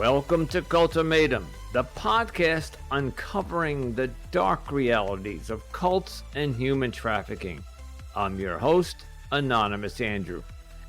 Welcome to Cultimatum, the podcast uncovering the dark realities of cults and human trafficking. I'm your host, Anonymous Andrew,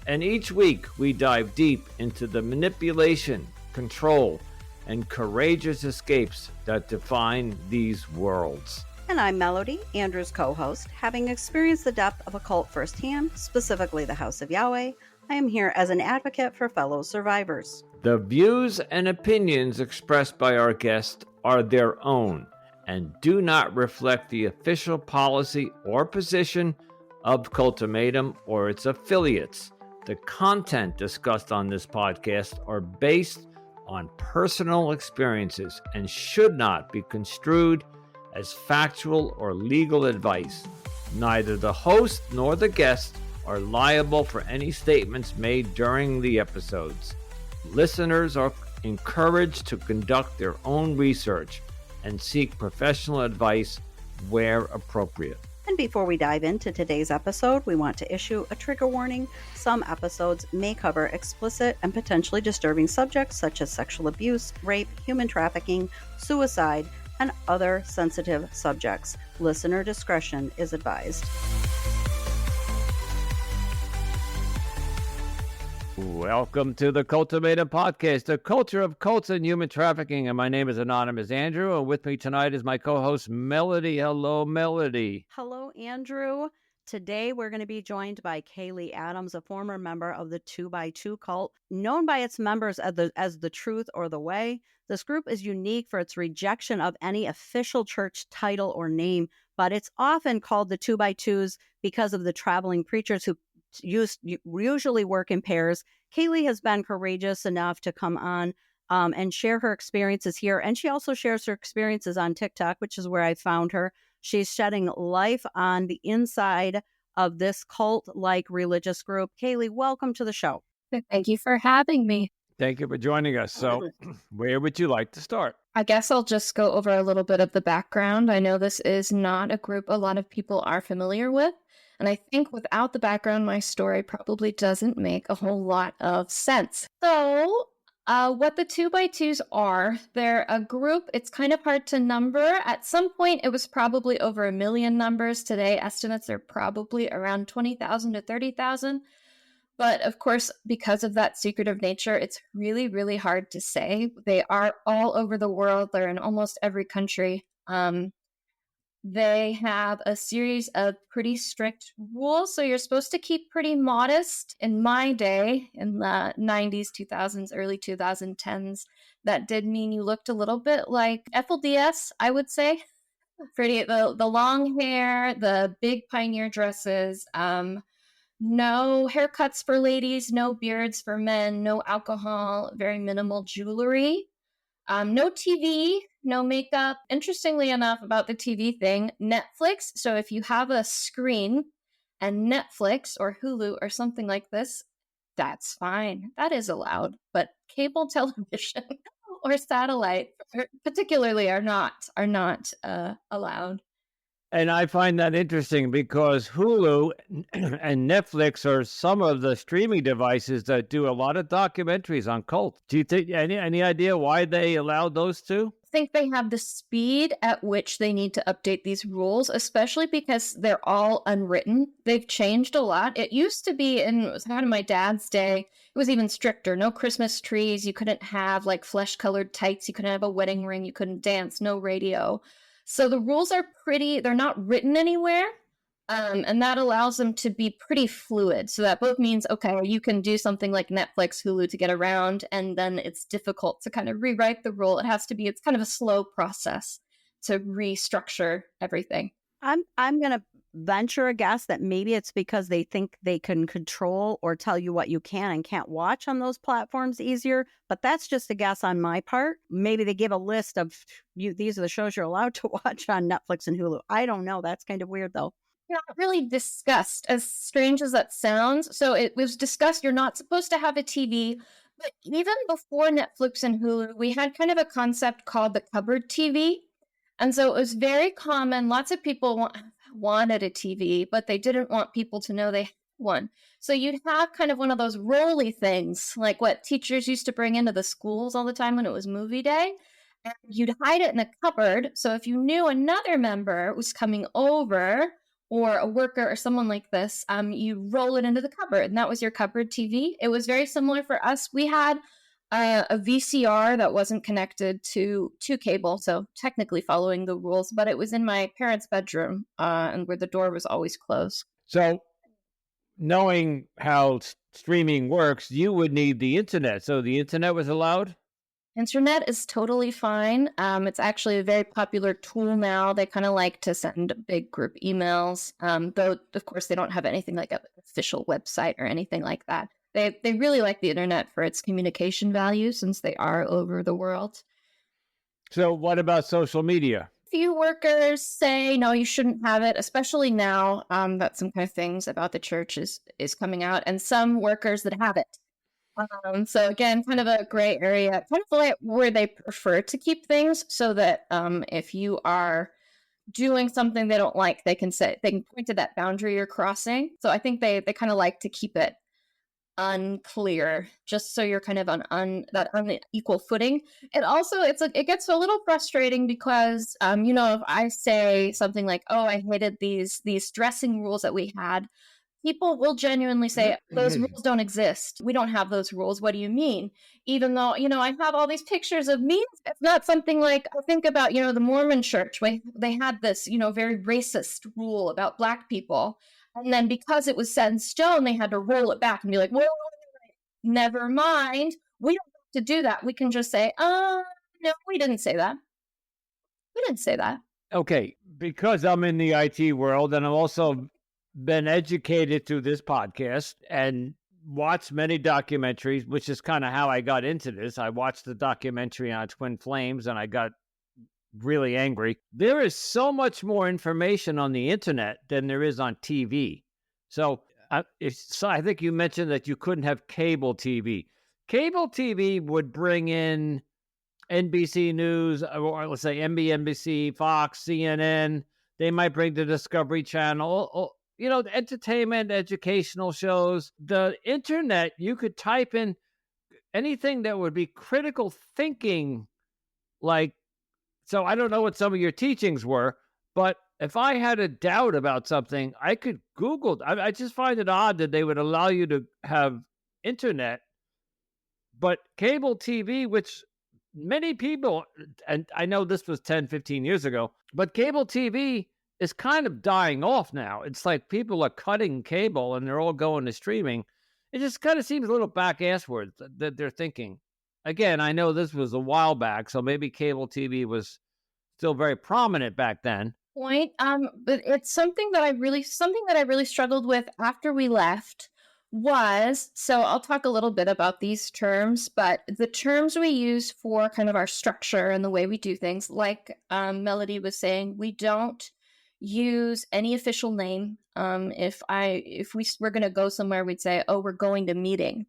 and each week we dive deep into the manipulation, control, and courageous escapes that define these worlds. And I'm Melody, Andrew's co-host. Having experienced the depth of a cult firsthand, specifically the House of Yahweh, I am here as an advocate for fellow survivors. The views and opinions expressed by our guests are their own and do not reflect the official policy or position of Cultimatum or its affiliates. The content discussed on this podcast are based on personal experiences and should not be construed as factual or legal advice. Neither the host nor the guest are liable for any statements made during the episodes. Listeners are encouraged to conduct their own research and seek professional advice where appropriate. And before we dive into today's episode, we want to issue a trigger warning. Some episodes may cover explicit and potentially disturbing subjects such as sexual abuse, rape, human trafficking, suicide, and other sensitive subjects. Listener discretion is advised. Welcome to the Cultimatum Podcast, the culture of cults and human trafficking. And my name is Anonymous Andrew. And with me tonight is my co-host, Melody. Hello, Melody. Hello, Andrew. Today, we're going to be joined by Kalie Adams, a former member of the 2x2 cult, known by its members as the Truth or the Way. This group is unique for its rejection of any official church title or name, but it's often called the 2x2s because of the traveling preachers who usually work in pairs. Kalie has been courageous enough to come on and share her experiences here. And she also shares her experiences on TikTok, which is where I found her. She's shedding life on the inside of this cult-like religious group. Kalie, welcome to the show. Thank you for having me. Thank you for joining us. So where would you like to start? I guess I'll just go over a little bit of the background. I know this is not a group a lot of people are familiar with. And I think without the background, my story probably doesn't make a whole lot of sense. So what the 2x2s are, they're a group. It's kind of hard to number. At some point, it was probably over 1 million numbers. Today, estimates are probably around 20,000 to 30,000. But of course, because of that secretive nature, it's really, really hard to say. They are all over the world. They're in almost every country. They have a series of pretty strict rules, so you're supposed to keep pretty modest. In my day, in the 90s, 2000s, early 2010s, that did mean you looked a little bit like FLDS, I would say. Pretty, the long hair, the big pioneer dresses, no haircuts for ladies, no beards for men, no alcohol, very minimal jewelry. No TV, no makeup. Interestingly enough, about the TV thing, Netflix. So if you have a screen and Netflix or Hulu or something like this, that's fine. That is allowed. But cable television or satellite, particularly, are not allowed. And I find that interesting because Hulu and Netflix are some of the streaming devices that do a lot of documentaries on cults. Do you think any idea why they allowed those two? I think they have the speed at which they need to update these rules, especially because they're all unwritten. They've changed a lot. It used to be, in it was kind of my dad's day, it was even stricter. No Christmas trees. You couldn't have like flesh-colored tights. You couldn't have a wedding ring. You couldn't dance. No radio. So the rules are they're not written anywhere, and that allows them to be pretty fluid. So that both means, okay, you can do something like Netflix, Hulu to get around, and then it's difficult to kind of rewrite the rule. It's kind of a slow process to restructure everything. I'm going to venture a guess that maybe it's because they think they can control or tell you what you can and can't watch on those platforms easier. But that's just a guess on my part. Maybe they give a list of these are the shows you're allowed to watch on Netflix and Hulu. I don't know. That's kind of weird, though. Not really discussed, as strange as that sounds. So it was discussed you're not supposed to have a TV. But even before Netflix and Hulu, we had kind of a concept called the cupboard TV. And so it was very common. Lots of people wanted a TV, but they didn't want people to know they one. So you'd have kind of one of those rolly things, like what teachers used to bring into the schools all the time when it was movie day. And you'd hide it in a cupboard. So if you knew another member was coming over, or a worker or someone like this, you roll it into the cupboard, and that was your cupboard TV. It was very similar for us. We had a VCR that wasn't connected to cable, so technically following the rules, but it was in my parents' bedroom, and where the door was always closed. So, knowing how streaming works, you would need the internet. So the internet was allowed? Internet is totally fine. It's actually a very popular tool now. They kind of like to send big group emails, though, of course, they don't have anything like an official website or anything like that. They really like the internet for its communication value, since they are over the world. So what about social media? Few workers say, no, you shouldn't have it, especially now that some kind of things about the church is coming out, and some workers that have it. So again, kind of a gray area, kind of like where they prefer to keep things, so that if you are doing something they don't like, they can point to that boundary you're crossing. So I think they kind of like to keep it unclear, just so you're kind of on that unequal footing. It also, it gets a little frustrating because if I say something like, oh, I hated these dressing rules that we had, people will genuinely say, those rules don't exist. We don't have those rules. What do you mean? Even though, I have all these pictures of me. It's not something like, I think about, the Mormon church, where they had this, very racist rule about Black people. And then because it was set in stone, they had to roll it back and be like, well, never mind. We don't have to do that. We can just say, no, we didn't say that. We didn't say that. Okay, because I'm in the IT world, and I'm also been educated through this podcast and watched many documentaries, which is kind of how I got into this. I watched the documentary on Twin Flames and I got really angry. There is so much more information on the internet than there is on TV. So I think you mentioned that you couldn't have cable TV. Cable TV would bring in NBC News, or let's say NBC, Fox, CNN. They might bring the Discovery Channel, entertainment, educational shows. The internet, you could type in anything that would be critical thinking. So I don't know what some of your teachings were, but if I had a doubt about something, I could Google. I just find it odd that they would allow you to have internet, but cable TV, which many people, and I know this was 10, 15 years ago, but cable TV is kind of dying off now. It's like people are cutting cable and they're all going to streaming. It just kind of seems a little back-assward that they're thinking. Again, I know this was a while back, so maybe cable TV was still very prominent back then. Point. But it's something that I really struggled with after we left was, so I'll talk a little bit about these terms, but the terms we use for kind of our structure and the way we do things, like Melody was saying, we don't use any official name. If we were going to go somewhere, we'd say, oh, we're going to meeting.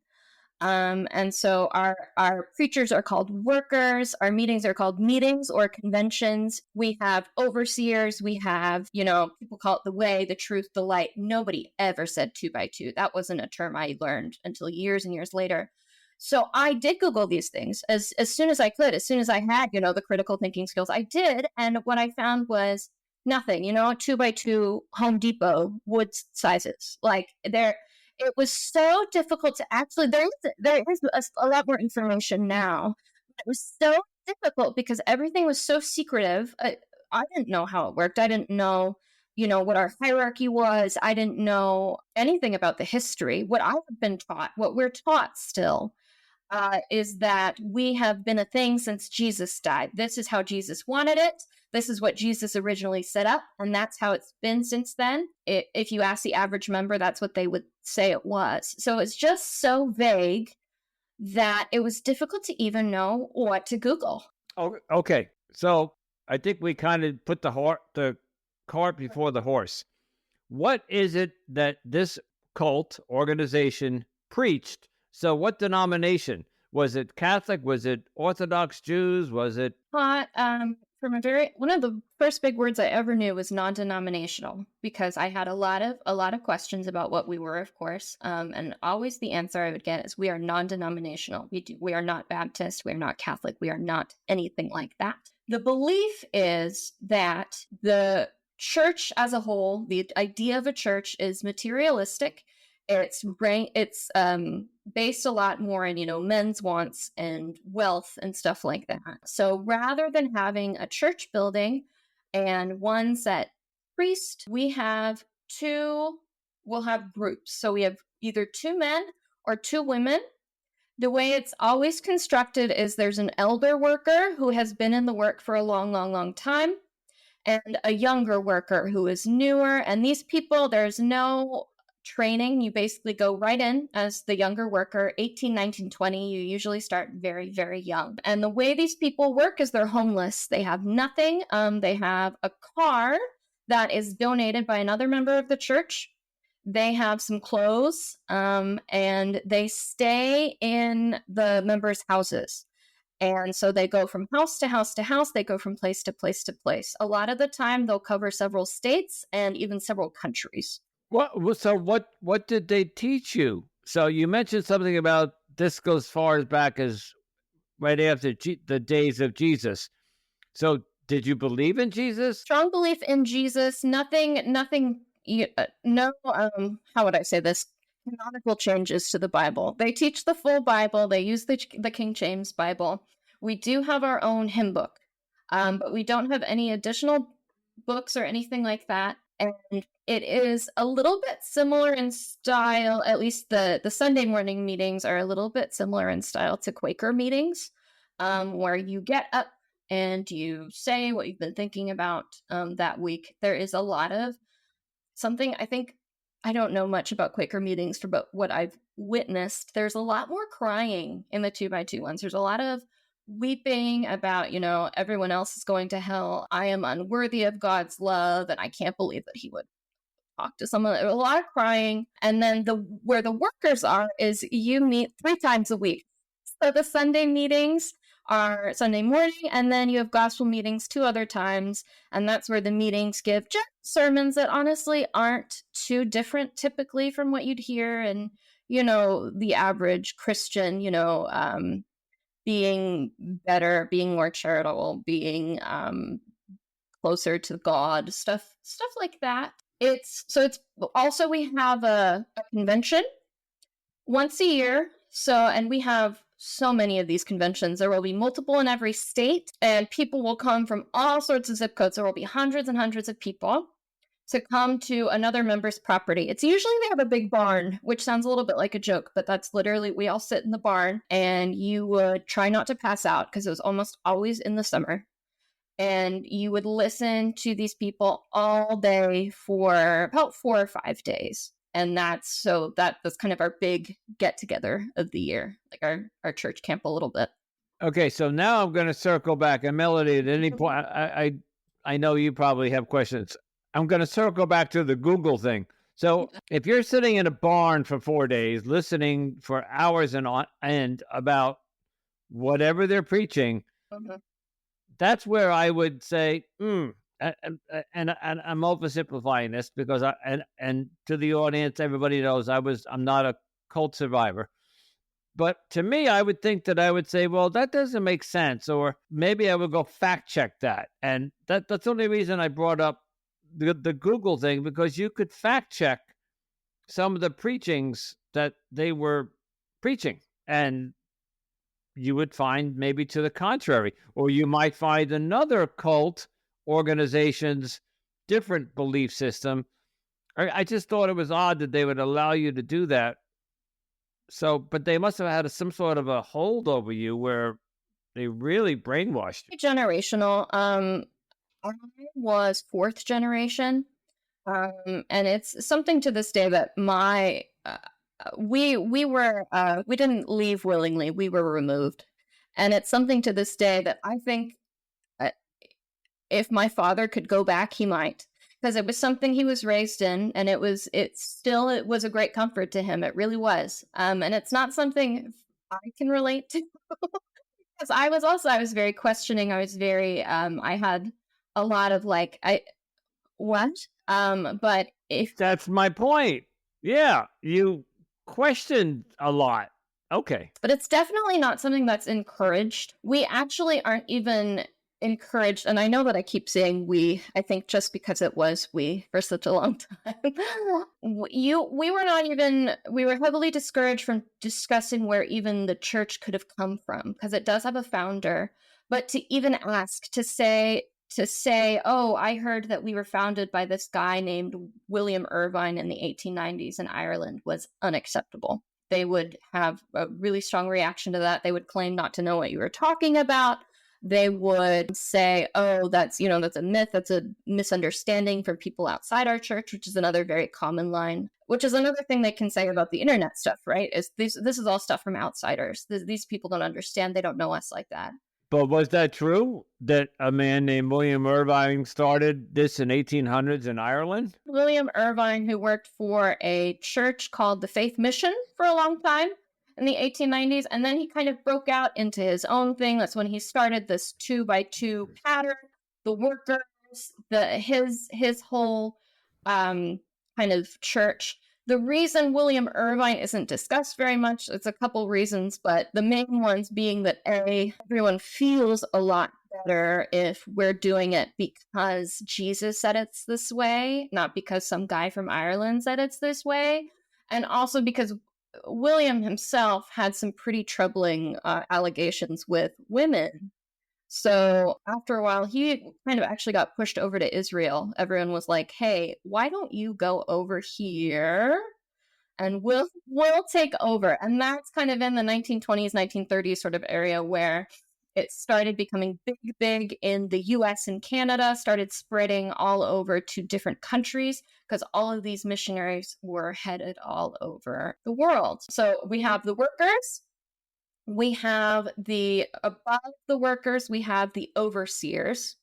And so our preachers are called workers. Our meetings are called meetings or conventions. We have overseers. We have, people call it the way, the truth, the light. Nobody ever said 2x2. That wasn't a term I learned until years and years later. So I did Google these things as soon as I could, as soon as I had, the critical thinking skills. I did. And what I found was nothing, 2x2 Home Depot wood sizes. It was so difficult to actually, there is a lot more information now. It was so difficult because everything was so secretive. I didn't know how it worked. I didn't know, what our hierarchy was. I didn't know anything about the history. What I've been taught, what we're taught still, is that we have been a thing since Jesus died. This is how Jesus wanted it. This is what Jesus originally set up, and that's how it's been since then. If you ask the average member, that's what they would say it was. So it's just so vague that it was difficult to even know what to Google. Okay, so I think we kind of put the cart before the horse. What is it that this cult organization preached? So what denomination? Was it Catholic? Was it Orthodox Jews? Was it? one of the first big words I ever knew was non-denominational, because I had a lot of questions about what we were, of course. And always the answer I would get is, we are non-denominational. We are not Baptist, we are not Catholic, we are not anything like that. The belief is that the church as a whole, the idea of a church, is materialistic. It's based a lot more in, men's wants and wealth and stuff like that. So rather than having a church building and one set priest, we'll have groups. So we have either 2 men or 2 women. The way it's always constructed is there's an elder worker who has been in the work for a long, long, long time, and a younger worker who is newer. And these people, there's no training. You basically go right in as the younger worker, 18, 19, 20. You usually start very, very young. And the way these people work is they're homeless. They have nothing. They have a car that is donated by another member of the church. They have some clothes, and they stay in the members' houses. And so they go from house to house to house. They go from place to place to place. A lot of the time, they'll cover several states and even several countries. So what did they teach you? So you mentioned something about this goes far as back as right after the days of Jesus. So did you believe in Jesus? Strong belief in Jesus. Nothing. No. How would I say this? Canonical changes to the Bible. They teach the full Bible. They use the King James Bible. We do have our own hymn book, but we don't have any additional books or anything like that. And it is a little bit similar in style. At least the Sunday morning meetings are a little bit similar in style to Quaker meetings, where you get up and you say what you've been thinking about that week. There is a lot of something, I don't know much about Quaker meetings, but what I've witnessed, there's a lot more crying in the 2x2 ones. There's a lot of weeping about, everyone else is going to hell. I am unworthy of God's love, and I can't believe that he would talk to someone. There's a lot of crying. And then where the workers are is you meet 3 times a week. So the Sunday meetings are Sunday morning, and then you have gospel meetings 2 other times, and that's where the meetings give just sermons that honestly aren't too different typically from what you'd hear in, the average Christian, being better, being more charitable, being closer to God, stuff like that. It's also, we have a convention once a year. So, and we have so many of these conventions. There will be multiple in every state, and people will come from all sorts of zip codes. There will be hundreds and hundreds of people to come to another member's property. It's usually they have a big barn, which sounds a little bit like a joke, but that's literally, we all sit in the barn, and you would try not to pass out because it was almost always in the summer. And you would listen to these people all day for about 4 or 5 days. And that's kind of our big get together of the year, like our church camp a little bit. Okay, so now I'm going to circle back. And Melody, at any point, I know you probably have questions. I'm going to circle back to the Google thing. So if you're sitting in a barn for 4 days, listening for hours and on end about whatever they're preaching, that's where I would say, and I'm oversimplifying this because and to the audience, everybody knows I'm not a cult survivor. But to me, I would think that I would say, well, that doesn't make sense. Or maybe I would go fact check that. And that's the only reason I brought up the Google thing, because you could fact check some of the preachings that they were preaching. And you would find maybe to the contrary, or you might find another cult organization's different belief system. I just thought it was odd that they would allow you to do that. So, but they must have had some sort of a hold over you where they really brainwashed you. Generational. I was 4th generation, and it's something to this day that we didn't leave willingly. We were removed, and it's something to this day that I think if my father could go back, he might, because it was something he was raised in, and it was a great comfort to him. It really was, and it's not something I can relate to. Yes, I was very questioning. I was very, I had a lot of like, what? But if, That's my point. Yeah, you questioned a lot. Okay. but it's definitely not something that's encouraged. We actually aren't even encouraged. And I know that I keep saying we, I think just because it was we for such a long time. We were not even, we were heavily discouraged from discussing where even the church could have come from, because it does have a founder. But to even ask, to say, oh, I heard that we were founded by this guy named William Irvine in the 1890s in Ireland was unacceptable. They would have a really strong reaction to that. They would claim not to know what you were talking about. They would say, oh, that's a myth. That's a misunderstanding from people outside our church, which is another very common line, which is another thing they can say about the internet stuff, right? Is this is all stuff from outsiders. These people don't understand. They don't know us like that. But was that true that a man named William Irvine started this in 1800s in Ireland? William Irvine, who worked for a church called the Faith Mission for a long time in the 1890s, and then he kind of broke out into his own thing. That's when he started this 2x2 pattern, the workers, his whole kind of church. The reason William Irvine isn't discussed very much, it's a couple reasons, but the main ones being that everyone feels a lot better if we're doing it because Jesus said it's this way, not because some guy from Ireland said it's this way. And also because William himself had some pretty troubling allegations with women. So after a while, he kind of actually got pushed over to Israel. Everyone was like, hey, why don't you go over here and we'll take over? And that's kind of in the 1920s, 1930s sort of area where it started becoming big in the US and Canada, started spreading all over to different countries because all of these missionaries were headed all over the world. So we have the workers. We have above the workers, we have the overseers.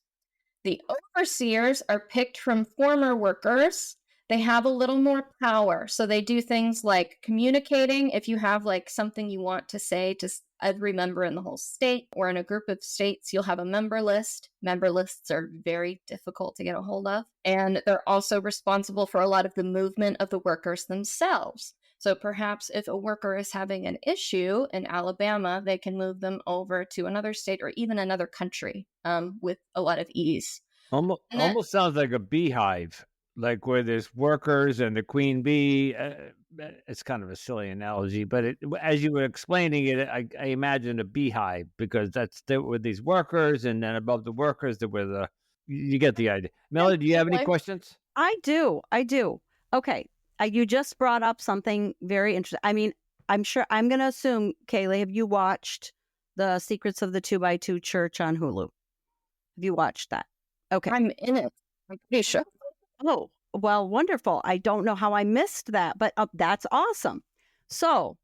The overseers are picked from former workers. They have a little more power. So they do things like communicating. If you have like something you want to say to every member in the whole state or in a group of states, you'll have a member list. Member lists are very difficult to get a hold of. And they're also responsible for a lot of the movement of the workers themselves. So perhaps if a worker is having an issue in Alabama, they can move them over to another state or even another country with a lot of ease. Almost sounds like a beehive, like where there's workers and the queen bee. It's kind of a silly analogy, but as you were explaining it, I imagine a beehive because there were these workers, and then above the workers there were you get the idea. Melody, do you have any questions? I do. Okay. You just brought up something very interesting. I mean, I'm going to assume, Kalie, have you watched The Secrets of the 2x2 Church on Hulu? Have you watched that? Okay. I'm in it. I'm pretty sure. Oh, well, wonderful. I don't know how I missed that, but that's awesome. So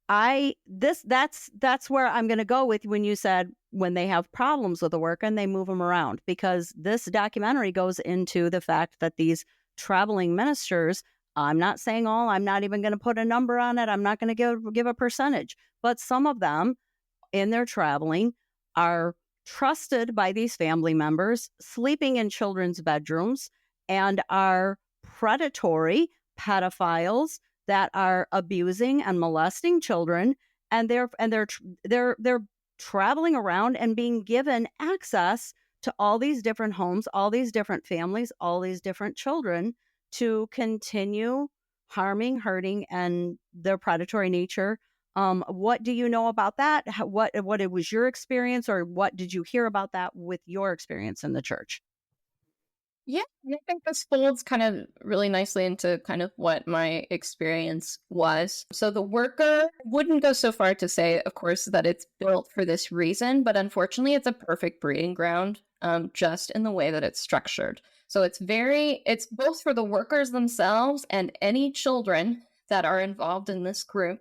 that's where I'm going to go with when you said when they have problems with the work and they move them around, because this documentary goes into the fact that these traveling ministers, I'm not saying all, I'm not even going to put a number on it. I'm not going to give a percentage, but some of them in their traveling are trusted by these family members, sleeping in children's bedrooms, and are predatory pedophiles that are abusing and molesting children, and they're traveling around and being given access to all these different homes, all these different families, all these different children to continue harming, hurting, and their predatory nature. What do you know about that? What it was your experience, or what did you hear about that with your experience in the church? Yeah, and I think this folds kind of really nicely into kind of what my experience was. So the worker wouldn't go so far to say, of course, that it's built for this reason, but unfortunately it's a perfect breeding ground, just in the way that it's structured. So it's both for the workers themselves and any children that are involved in this group.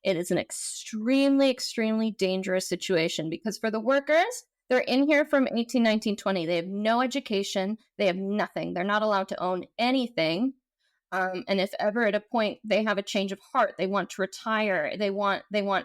It is an extremely, extremely dangerous situation because for the workers, they're in here from 18, 19, 20. They have no education. They have nothing. They're not allowed to own anything. And if ever at a point they have a change of heart, they want to retire, they want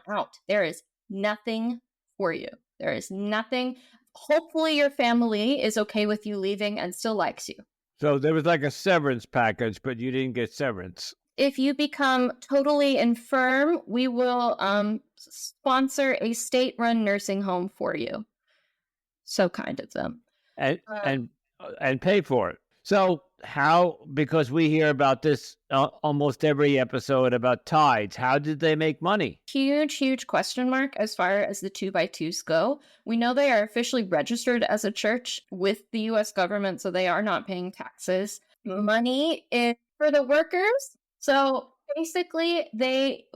out, there is nothing for you. There is nothing. Hopefully your family is okay with you leaving and still likes you. So there was like a severance package, but you didn't get severance. If you become totally infirm, we will sponsor a state-run nursing home for you. So kind of them. And pay for it. So how, because we hear about this almost every episode about tithes, how did they make money? Huge question mark as far as the 2x2s go. We know they are officially registered as a church with the U.S. government, so they are not paying taxes. Money is for the workers. So basically, they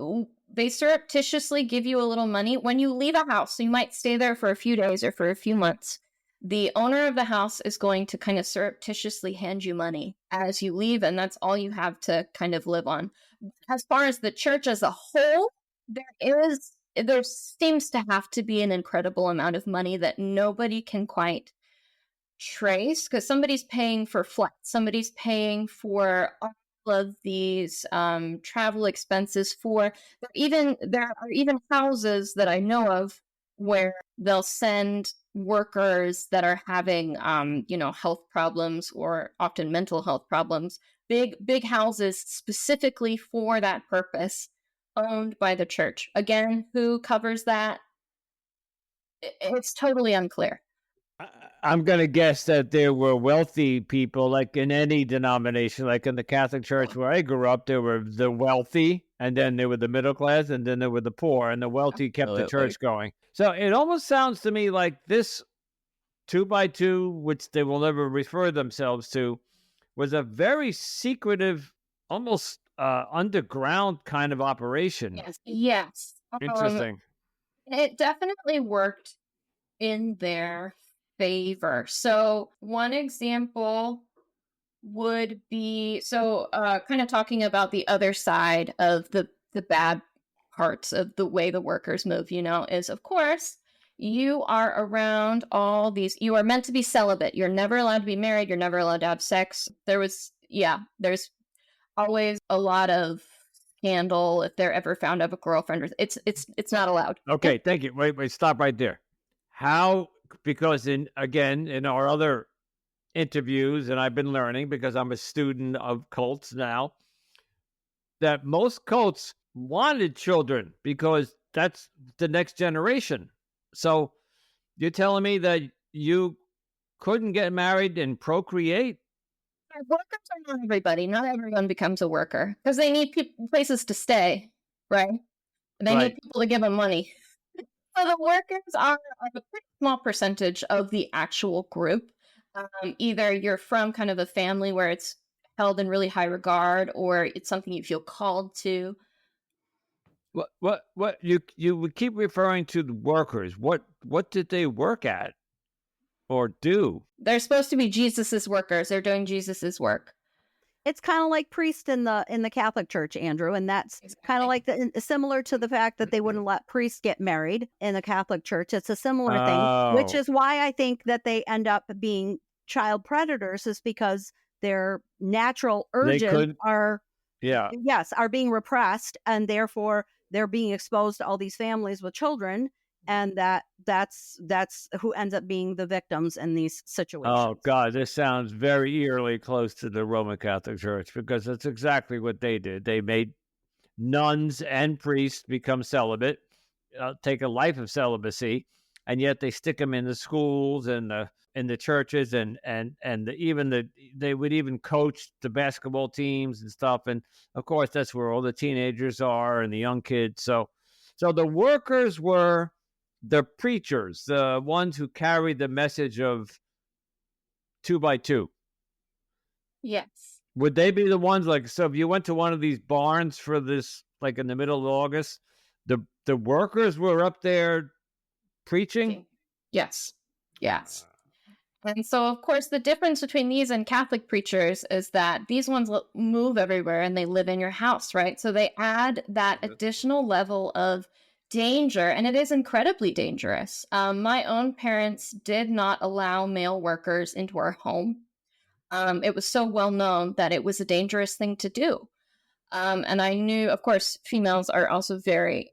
surreptitiously give you a little money when you leave a house. So you might stay there for a few days or for a few months. The owner of the house is going to kind of surreptitiously hand you money as you leave, and that's all you have to kind of live on. As far as the church as a whole, there seems to have to be an incredible amount of money that nobody can quite trace, because somebody's paying for flights, somebody's paying for all of these travel expenses. There are even houses that I know of where they'll send workers that are having health problems, or often mental health problems, big houses specifically for that purpose, owned by the church. Again, who covers that? It's totally unclear. I'm going to guess that there were wealthy people, like in any denomination, like in the Catholic Church where I grew up, there were the wealthy, and then there were the middle class, and then there were the poor, and the wealthy kept the church going. So it almost sounds to me like this 2x2, which they will never refer themselves to, was a very secretive, almost underground kind of operation. Yes. Interesting. It definitely worked in their favor. So one example would be, kind of talking about the other side of the bad parts of the way the workers move, is, of course, you are around you are meant to be celibate. You're never allowed to be married. You're never allowed to have sex. There's always a lot of scandal if they're ever found to have a girlfriend. It's not allowed. Okay, thank you. Wait, stop right there. How? Because in our other interviews, and I've been learning because I'm a student of cults now, that most cults wanted children because that's the next generation. So you're telling me that you couldn't get married and procreate? Workers are not everybody. Not everyone becomes a worker because they need places to stay, right? They need people to give them money. So the workers are a pretty small percentage of the actual group. Either you're from kind of a family where it's held in really high regard, or it's something you feel called to. What you would keep referring to the workers. What did they work at or do? They're supposed to be Jesus's workers. They're doing Jesus's work. It's kind of like priests in the Catholic Church, Andrew, and that's kind of like similar to the fact that they wouldn't let priests get married in the Catholic Church. It's a similar thing, which is why I think that they end up being child predators, is because their natural urges are being repressed, and therefore they're being exposed to all these families with children, and that's who ends up being the victims in these situations. Oh God, this sounds very eerily close to the Roman Catholic Church, because that's exactly what they did. They made nuns and priests become celibate, take a life of celibacy, and yet they stick them in the schools and in the churches, and they would even coach the basketball teams and stuff. And of course, that's where all the teenagers are and the young kids. So the workers were the preachers, the ones who carried the message of 2x2. Yes. Would they be the ones, like, so if you went to one of these barns for this, like in the middle of August, the workers were up there preaching? Yes. And so, of course, the difference between these and Catholic preachers is that these ones move everywhere and they live in your house, right? So they add that additional level of danger, and it is incredibly dangerous. My own parents did not allow male workers into our home. It was so well known that it was a dangerous thing to do. And I knew, of course, females are also very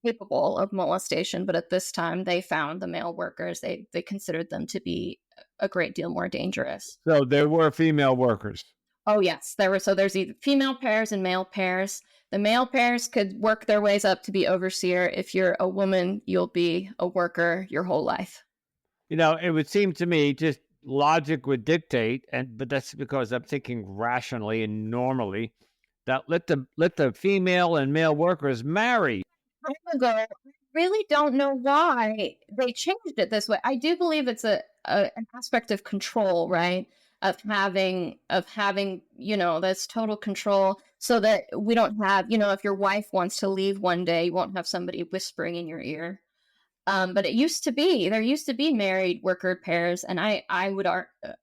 capable of molestation, but at this time they found the male workers, they considered them to be a great deal more dangerous. So there were female workers. Oh yes, there's either female pairs and male pairs. The male pairs could work their ways up to be overseer. If you're a woman, you'll be a worker your whole life. It would seem to me just logic would dictate, but that's because I'm thinking rationally and normally, that let the female and male workers marry. Time ago, I really don't know why they changed it this way. I do believe it's an aspect of control, right? Of having this total control, so that we don't have, if your wife wants to leave one day, you won't have somebody whispering in your ear. But there used to be married worker pairs, and I would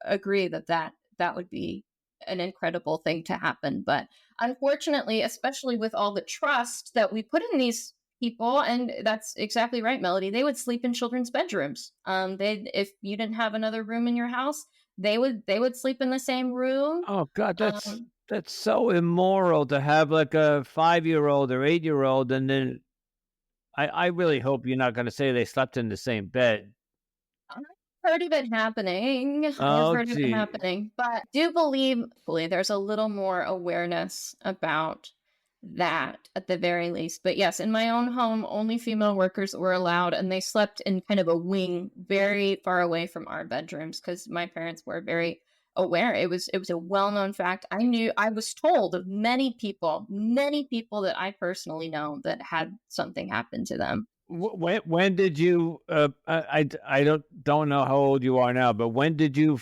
agree that would be an incredible thing to happen. But unfortunately, especially with all the trust that we put in these people, and that's exactly right, Melody, they would sleep in children's bedrooms. If you didn't have another room in your house, they would sleep in the same room. Oh God, that's so immoral to have like a 5-year-old or 8-year-old, and then I really hope you're not going to say they slept in the same bed. I've heard of it happening. But I do believe there's a little more awareness about that at the very least. But yes, in my own home, only female workers were allowed, and they slept in kind of a wing very far away from our bedrooms because my parents were very aware. It was a well-known fact. I was told of many people that I personally know that had something happen to them. When did you I don't know how old you are now, but when did you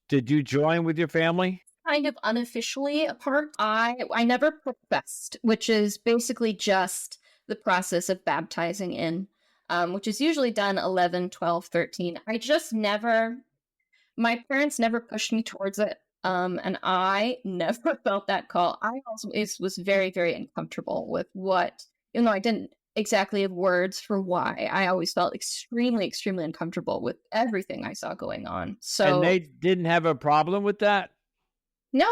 join with your family? Kind of unofficially apart. I never professed, which is basically just the process of baptizing in, which is usually done 11, 12, 13. My parents never pushed me towards it. And I never felt that call. I also was very, very uncomfortable with what, even though I didn't exactly have words for why, I always felt extremely, extremely uncomfortable with everything I saw going on. So, and they didn't have a problem with that? No,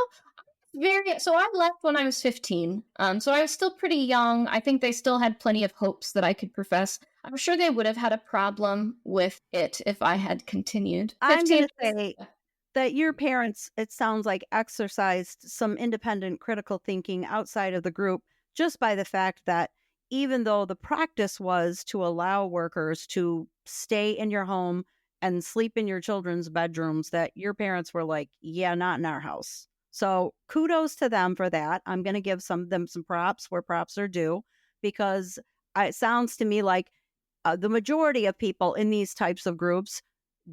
so I left when I was 15. So I was still pretty young. I think they still had plenty of hopes that I could profess. I'm sure they would have had a problem with it if I had continued. I'm going to say that your parents, it sounds like, exercised some independent critical thinking outside of the group just by the fact that even though the practice was to allow workers to stay in your home and sleep in your children's bedrooms, that your parents were like, yeah, not in our house. So kudos to them for that. I'm going to give them some props where props are due, because it sounds to me like the majority of people in these types of groups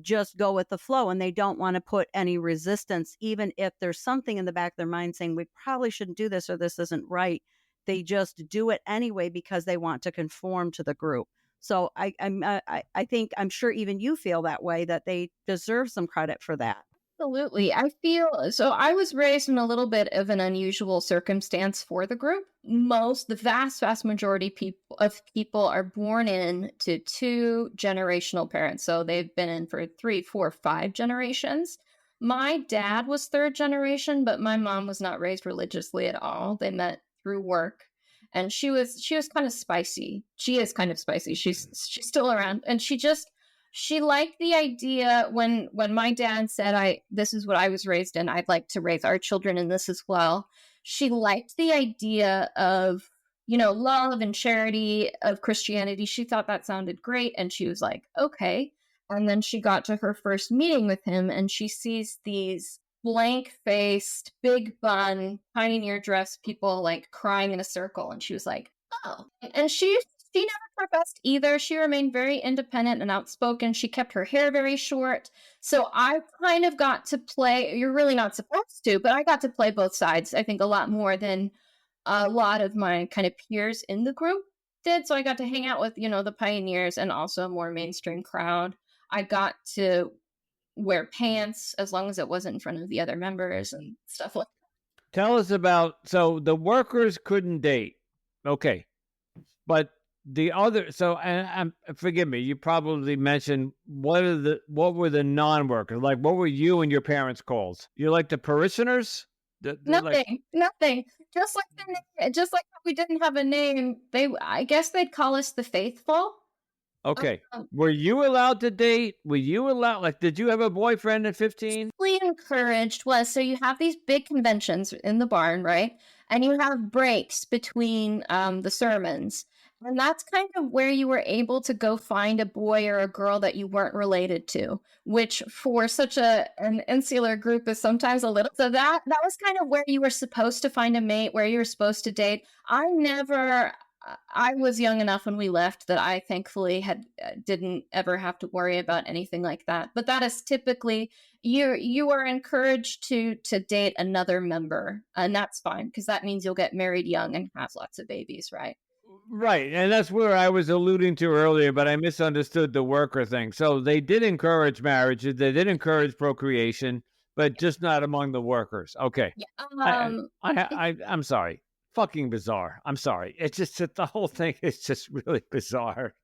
just go with the flow, and they don't want to put any resistance, even if there's something in the back of their mind saying we probably shouldn't do this or this isn't right. They just do it anyway because they want to conform to the group. So I'm sure even you feel that way, that they deserve some credit for that. Absolutely. I was raised in a little bit of an unusual circumstance for the group. The vast majority of people are born into 2 generational parents. So they've been in for 3, 4, 5 generations. My dad was 3rd generation, but my mom was not raised religiously at all. They met through work. And she was kind of spicy. She is kind of spicy. She's still around. And she liked the idea when my dad said, this is what I was raised in, I'd like to raise our children in this as well. She liked the idea of, love and charity of Christianity. She thought that sounded great. And she was like, okay. And then she got to her first meeting with him, and she sees these blank-faced, big bun, pioneer dress people like crying in a circle. And she was like, oh. And she never professed either. She remained very independent and outspoken. She kept her hair very short. So I kind of got to play, you're really not supposed to, but I got to play both sides, I think, a lot more than a lot of my kind of peers in the group did. So I got to hang out with, the pioneers and also a more mainstream crowd. I got to wear pants as long as it wasn't in front of the other members and stuff like that. Tell us so the workers couldn't date. Okay. But the other, and forgive me, you probably mentioned what were the non-workers? Like, what were you and your parents called? You're like the parishioners? Nothing. Just like just like how we didn't have a name, I guess they'd call us the faithful. Okay. Were you allowed to date? Were you allowed, like, did you have a boyfriend at 15? Encouraged was, so you have these big conventions in the barn, right? And you have breaks between the sermons. And that's kind of where you were able to go find a boy or a girl that you weren't related to, which for such an insular group is sometimes a little. So that was kind of where you were supposed to find a mate, where you were supposed to date. I was young enough when we left that I thankfully didn't ever have to worry about anything like that. But that is typically you are encouraged to date another member, and that's fine because that means you'll get married young and have lots of babies, right? Right, and that's where I was alluding to earlier, but I misunderstood the worker thing. So they did encourage marriage, they did encourage procreation, but just not among the workers. Okay. Yeah. I'm sorry. Fucking bizarre. I'm sorry. It's just that the whole thing is just really bizarre.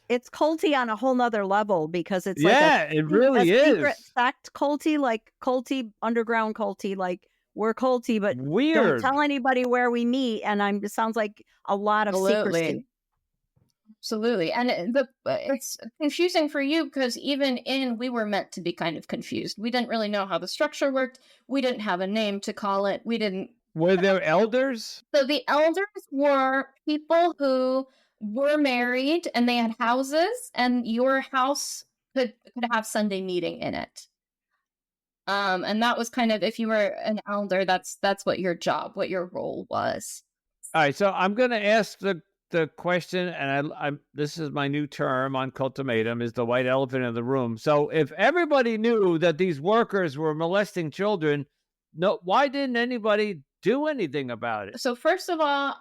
It's culty on a whole nother level because it's it really is. Secret sect culty, like culty, underground culty, like we're culty, but weird. Don't tell anybody where we meet. And it sounds like a lot of secrecy. Absolutely. And it's confusing for you because we were meant to be kind of confused. We didn't really know how the structure worked. We didn't have a name to call it. Were there elders? So the elders were people who were married and they had houses, and your house could have Sunday meeting in it. And that was kind of, if you were an elder, that's what your job, what your role was. All right, so I'm going to ask the question, and this is my new term on Cultimatum, is the white elephant in the room. So if everybody knew that these workers were molesting children, why didn't anybody do anything about it? So first of all,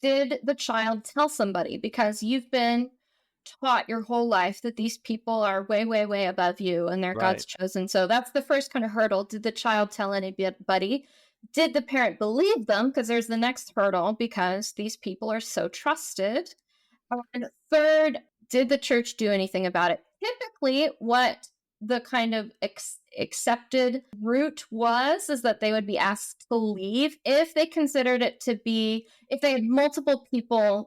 did the child tell somebody? Because you've been taught your whole life that these people are way, way, way above you and they're God's chosen. So that's the first kind of hurdle. Did the child tell anybody? Did the parent believe them? Because there's the next hurdle, because these people are so trusted. And third, did the church do anything about it? Typically, what the kind of accepted route is that they would be asked to leave if they considered it to be, if they had multiple people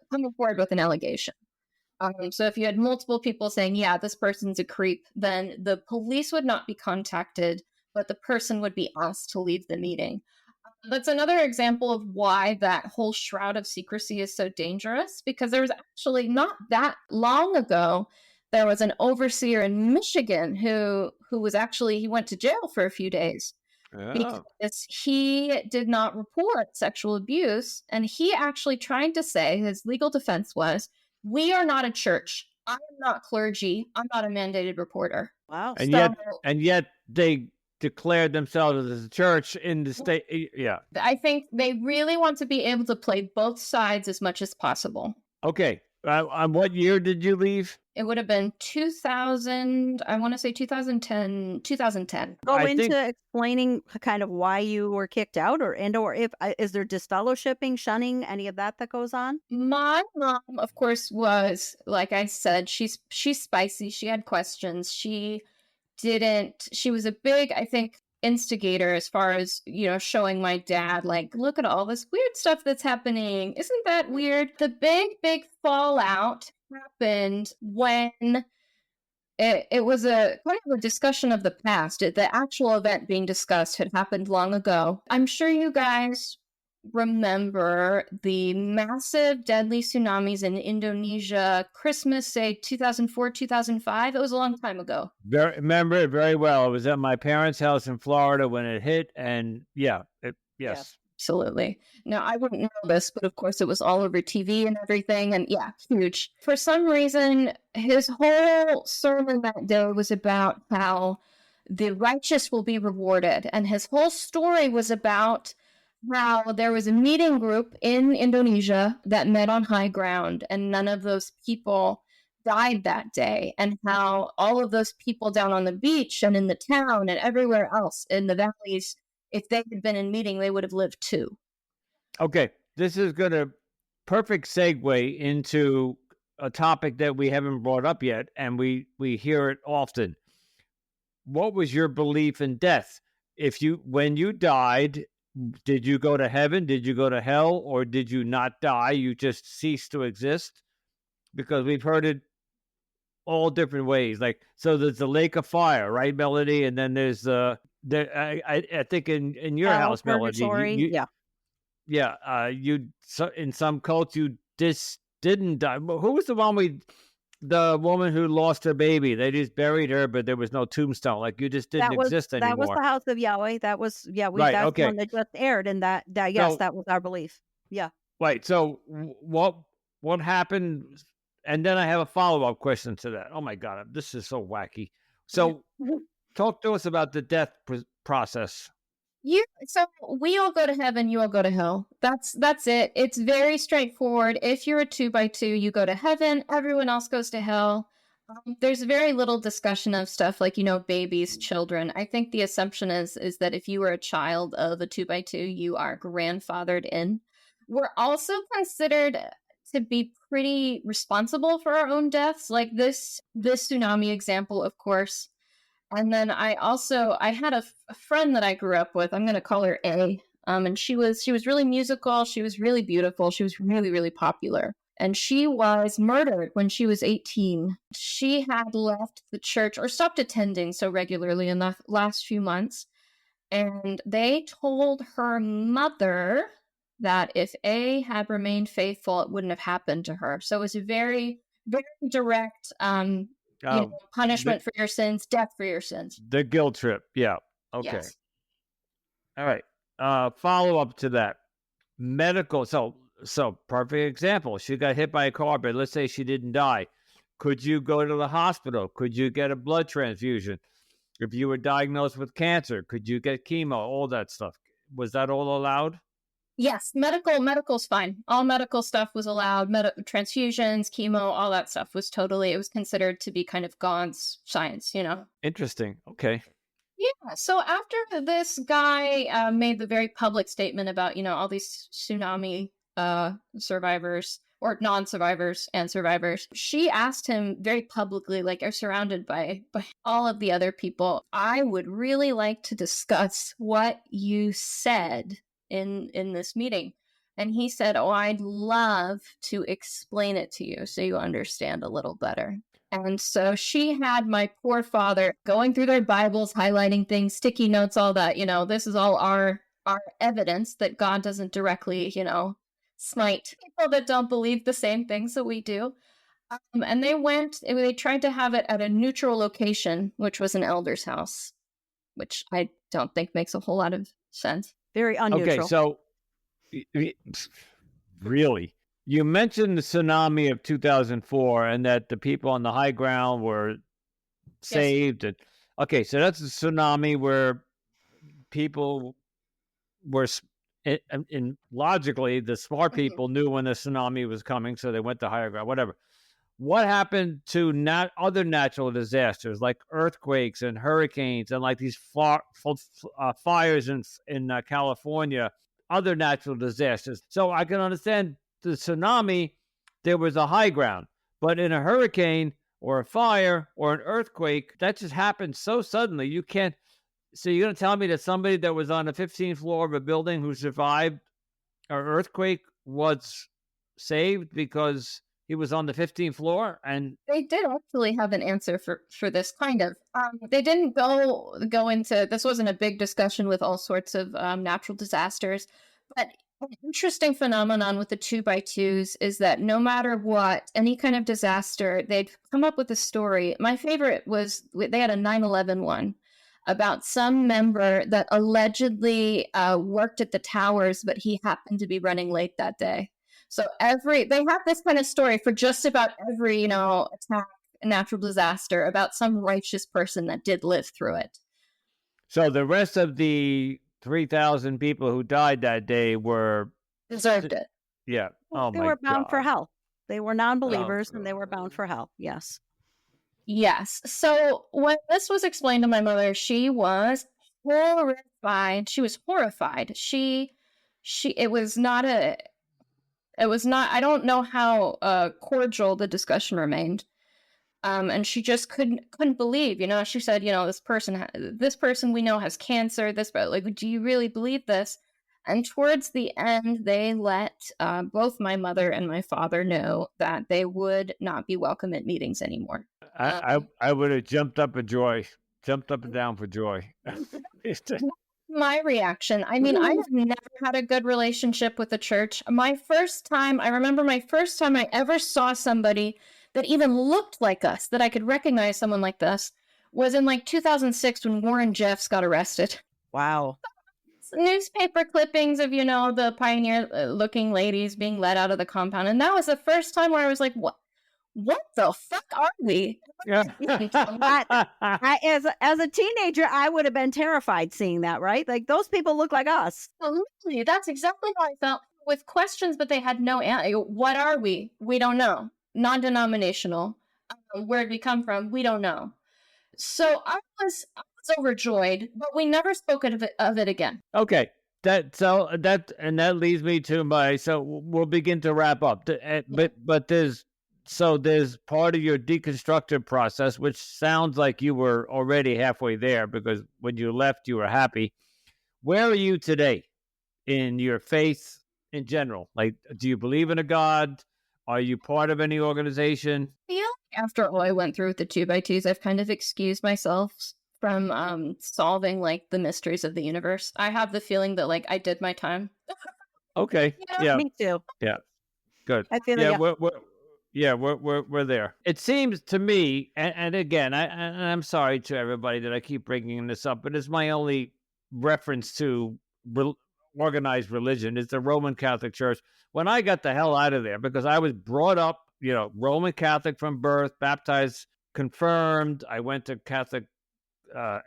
coming forward with an allegation. So if you had multiple people saying, yeah, this person's a creep, then the police would not be contacted, but the person would be asked to leave the meeting. That's another example of why that whole shroud of secrecy is so dangerous, because there was actually not that long ago, there was an overseer in Michigan who he went to jail for a few days. Because he did not report sexual abuse. And he actually tried to say, his legal defense was, we are not a church. I am not clergy. I'm not a mandated reporter. Wow. And yet they declared themselves as a church in the state. Yeah. I think they really want to be able to play both sides as much as possible. Okay. What year did you leave? It would have been 2000, I want to say 2010. Go into explaining kind of why you were kicked out, or if is there disfellowshipping, shunning, any of that goes on? My mom, of course, was, like I said, she's spicy. She had questions. She was a big, I think, instigator as far as, showing my dad, like, look at all this weird stuff that's happening. Isn't that weird? The big fallout happened when it was a kind of a discussion of the past. The actual event being discussed had happened long ago. I'm sure you guys remember the massive deadly tsunamis in Indonesia, Christmas, say 2004, 2005. It was a long time ago. Remember it very well. It was at my parents' house in Florida when it hit, and yes. Absolutely. Now, I wouldn't know this, but of course it was all over TV and everything, and huge. For some reason, his whole sermon that day was about how the righteous will be rewarded, and his whole story was about how there was a meeting group in Indonesia that met on high ground, and none of those people died that day, and how all of those people down on the beach and in the town and everywhere else in the valleys, if they had been in meeting, they would have lived too. Okay, this is going to perfect segue into a topic that we haven't brought up yet, and we hear it often. what was your belief in death? When you died, did you go to heaven? Did you go to hell? Or did you not die? You just ceased to exist? Because we've heard it all different ways. Like, so there's the lake of fire, right, Melody? And then there's I think in your Hell, house, Melody, purgatory. Yeah. in some cults you just didn't die. Who was the one the woman who lost her baby? They just buried her, but there was no tombstone. Like, you just didn't exist That was anymore. the house of Yahweh. That was Right, that's the okay. one that just aired, and yes, So, that was our belief. Yeah. right. So what happened? And then I have a follow-up question to that. Oh my God, this is so wacky. So talk to us about the death process. So we all go to heaven, you all go to hell. That's it. It's very straightforward. If you're a 2x2, you go to heaven, everyone else goes to hell. There's very little discussion of stuff like, babies, children. I think the assumption is that if you were a child of a 2x2, you are grandfathered in. We're also considered to be pretty responsible for our own deaths, like this tsunami example, of course. And then I had a friend that I grew up with. I'm going to call her A. And she was really musical. She was really beautiful. She was really, really popular. And she was murdered when she was 18. She had left the church or stopped attending so regularly in the last few months. And they told her mother that if A had remained faithful, it wouldn't have happened to her. So it was a very, very direct punishment for your sins, death for your sins. The guilt trip. Yeah. Okay. Yes. All right. Follow up to that. Medical. So perfect example. She got hit by a car, but let's say she didn't die. Could you go to the hospital? Could you get a blood transfusion? If you were diagnosed with cancer, could you get chemo? All that stuff. Was that all allowed? Yes, medical's fine. All medical stuff was allowed. Transfusions, chemo, all that stuff was it was considered to be kind of God's science, Interesting. Okay. Yeah. So after this guy made the very public statement about, all these tsunami survivors or non-survivors and survivors, she asked him very publicly, like, are surrounded by all of the other people, I would really like to discuss what you said in this meeting. And he said, oh, I'd love to explain it to you so you understand a little better. And so she had my poor father going through their Bibles, highlighting things, sticky notes, all that. This is all our evidence that God doesn't directly, smite people that don't believe the same things that we do. And they tried to have it at a neutral location, which was an elder's house, which I don't think makes a whole lot of sense. Very unusual. Okay, so really, you mentioned the tsunami of 2004 and that the people on the high ground were saved. Yes. Okay, so that's a tsunami where people were, in logically, the smart people knew when the tsunami was coming, so they went to higher ground, whatever. What happened to other natural disasters like earthquakes and hurricanes and like these fires in California, other natural disasters? So I can understand the tsunami, there was a high ground, but in a hurricane or a fire or an earthquake, that just happened so suddenly. You can't. So you're going to tell me that somebody that was on the 15th floor of a building who survived an earthquake was saved because he was on the 15th floor? And they did actually have an answer for this kind of. They didn't go into, this wasn't a big discussion with all sorts of natural disasters, but an interesting phenomenon with the 2x2s is that no matter what, any kind of disaster, they'd come up with a story. My favorite was, they had a 9/11 one about some member that allegedly worked at the towers, but he happened to be running late that day. So they have this kind of story for just about every, attack, natural disaster, about some righteous person that did live through it. So the rest of the 3,000 people who died that day deserved it. Yeah. Well, they were bound for hell. They were non-believers and they were bound for hell. Yes. Yes. So when this was explained to my mother, she was horrified. She was horrified. It was not, I don't know how cordial the discussion remained. And she just couldn't believe, she said, this person we know has cancer, like, do you really believe this? And towards the end, they let both my mother and my father know that they would not be welcome at meetings anymore. I would have jumped up and down for joy. My reaction. I mean, I have never had a good relationship with the church. I remember my first time I ever saw somebody that even looked like us, that I could recognize someone like this, was in like 2006 when Warren Jeffs got arrested. Wow. Newspaper clippings of, the pioneer looking ladies being led out of the compound. And that was the first time where I was like, what the fuck are we? As a teenager, I would have been terrified seeing that, right? Like, those people look like us. Absolutely. That's exactly how I felt, with questions, but they had no answer. What are we? We don't know. Non-denominational. Where'd we come from? We don't know. So I was overjoyed, but we never spoke of it again. Okay. That leads me to so we'll begin to wrap up. But there's part of your deconstructive process, which sounds like you were already halfway there, because when you left, you were happy. Where are you today in your faith in general? Like, do you believe in a God? Are you part of any organization? Yeah. After all I went through with the 2x2s, I've kind of excused myself from solving like the mysteries of the universe. I have the feeling that like I did my time. Okay. Yeah. Me too. Yeah. Good. I feel we're there. It seems to me, and again, I'm sorry to everybody that I keep bringing this up, but it's my only reference to organized religion is the Roman Catholic Church. When I got the hell out of there, because I was brought up, Roman Catholic from birth, baptized, confirmed. I went to Catholic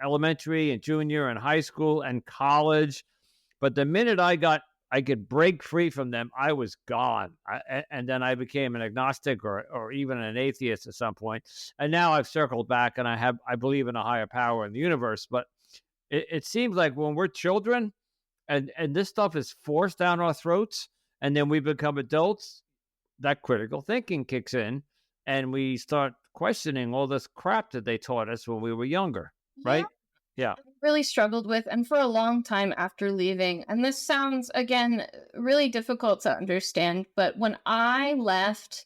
elementary and junior and high school and college. But the minute I could break free from them, I was gone. And then I became an agnostic or even an atheist at some point. And now I've circled back and I believe in a higher power in the universe. But it seems like when we're children and this stuff is forced down our throats, and then we become adults, that critical thinking kicks in and we start questioning all this crap that they taught us when we were younger, right? Yeah. I really struggled with, and for a long time after leaving, and this sounds, again, really difficult to understand, but when I left,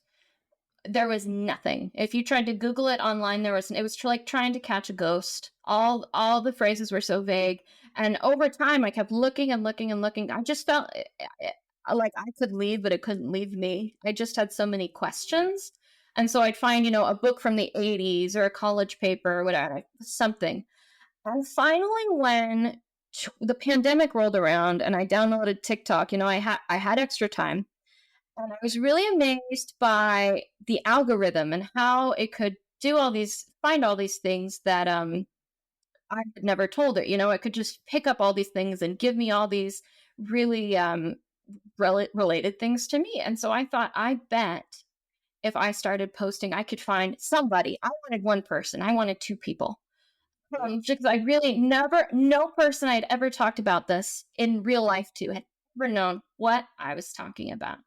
there was nothing. If you tried to Google it online, it was like trying to catch a ghost. All the phrases were so vague. And over time, I kept looking and looking and looking. I just felt like I could leave, but it couldn't leave me. I just had so many questions. And so I'd find, a book from the 80s or a college paper or whatever, something. And finally, when the pandemic rolled around and I downloaded TikTok, I had extra time. And I was really amazed by the algorithm and how it could find all these things that I had never told it. It could just pick up all these things and give me all these really related things to me. And so I thought, I bet if I started posting, I could find somebody. I wanted one person. I wanted two people. Because I really no person I'd ever talked about this in real life to had ever known what I was talking about.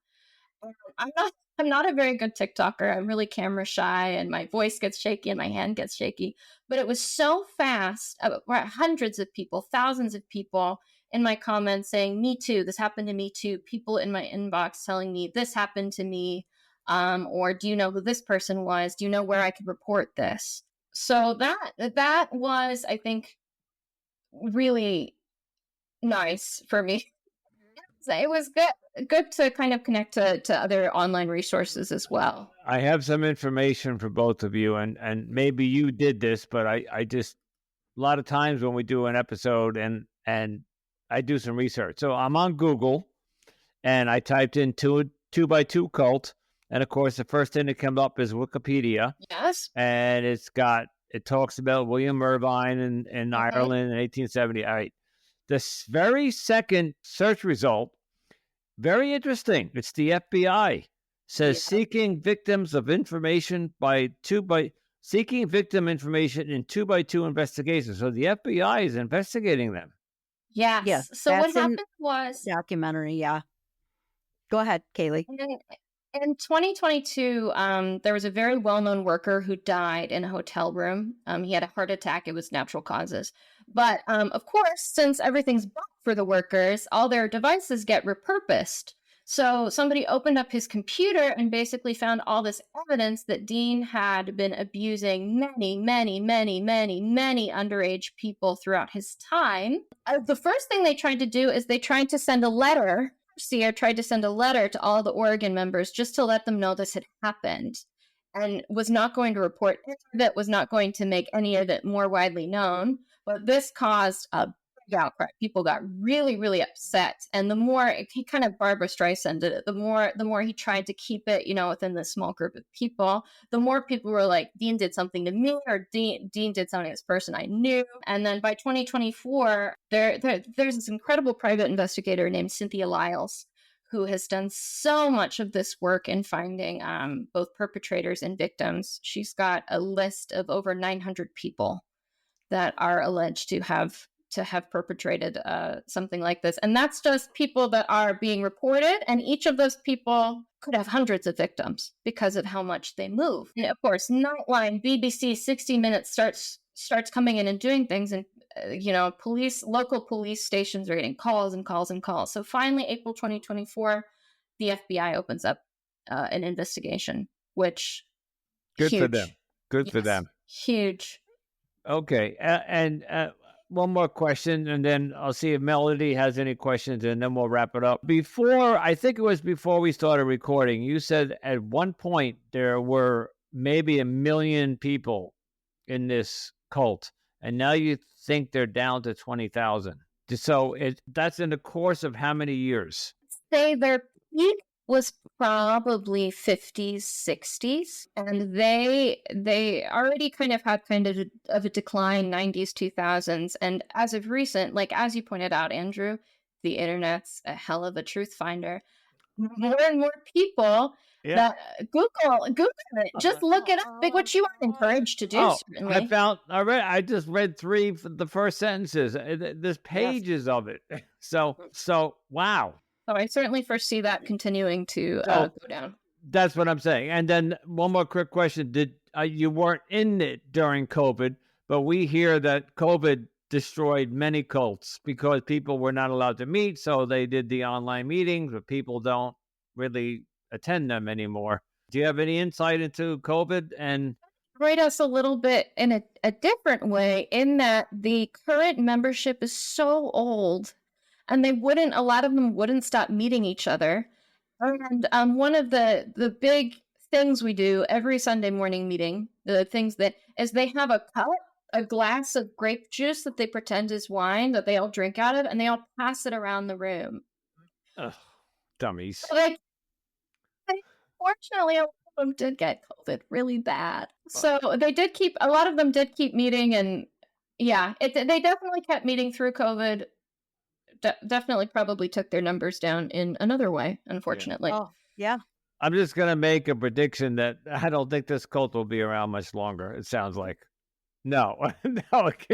I'm not a very good TikToker. I'm really camera shy and my voice gets shaky and my hand gets shaky. But it was so fast. We're at hundreds of people, thousands of people in my comments saying, me too, this happened to me too. People in my inbox telling me this happened to me. Or do you know who this person was? Do you know where I could report this? So that was, I think, really nice for me. It was good to kind of connect to other online resources as well. I have some information for both of you, and maybe you did this, but I just, a lot of times when we do an episode and I do some research. So I'm on Google and I typed in 2x2 cult. And of course, the first thing that comes up is Wikipedia. Yes. And it talks about William Irvine in Ireland in 1870. All right. This very second search result, very interesting. It's the FBI. Says seeking victims of information seeking victim information in 2x2 investigations. So the FBI is investigating them. Yes. Yes. So what happened was documentary. Yeah. Go ahead, Kalie. In 2022, there was a very well-known worker who died in a hotel room. He had a heart attack. It was natural causes. But of course, since everything's bought for the workers, all their devices get repurposed. So somebody opened up his computer and basically found all this evidence that Dean had been abusing many, many, many, many, many underage people throughout his time. The first thing they tried to do is they tried to send a letter. Sear tried to send a letter to all the Oregon members just to let them know this had happened, and was not going to report any of it, was not going to make any of it more widely known. But this caused a big outcry. People got really, really upset. And the more he kind of Barbara Streisand did it, the more he tried to keep it, within this small group of people, the more people were like, Dean did something to me, or Dean did something to this person I knew. And then by 2024, there's this incredible private investigator named Cynthia Lyles, who has done so much of this work in finding both perpetrators and victims. She's got a list of over 900 people that are alleged to have perpetrated something like this. And that's just people that are being reported. And each of those people could have hundreds of victims because of how much they move. And of course, Nightline, BBC, 60 Minutes starts coming in and doing things. And, local police stations are getting calls and calls and calls. So finally, April 2024, the FBI opens up an investigation, which Good huge. for them. Good for them. Huge. Okay. And one more question, and then I'll see if Melody has any questions, and then we'll wrap it up. I think it was before we started recording, you said at one point there were maybe 1 million people in this cult, and now you think they're down to 20,000. So that's in the course of how many years? Say their peak was probably 50s, 60s, and they already kind of had of a decline 90s, 2000s, and as of recent, like as you pointed out, Andrew, the internet's a hell of a truth finder. More and more people that Google it, just look it up, which you are encouraged to do. Certainly. I just read the first sentences. There's pages of it. So wow. So I certainly foresee that continuing to go down. That's what I'm saying. And then one more quick question: you weren't in it during COVID, but we hear that COVID destroyed many cults because people were not allowed to meet, so they did the online meetings, but people don't really attend them anymore. Do you have any insight into COVID? And rate us a little bit in a different way, in that the current membership is so old, and a lot of them wouldn't stop meeting each other. And one of the big things we do every Sunday morning meeting, the things that is they have a glass of grape juice that they pretend is wine that they all drink out of, and they all pass it around the room. Ugh, dummies. So fortunately, a lot of them did get COVID really bad. So a lot of them did keep meeting, and they definitely kept meeting through COVID. Definitely probably took their numbers down in another way, unfortunately. Oh, yeah. I'm just going to make a prediction that I don't think this cult will be around much longer. It sounds like. No.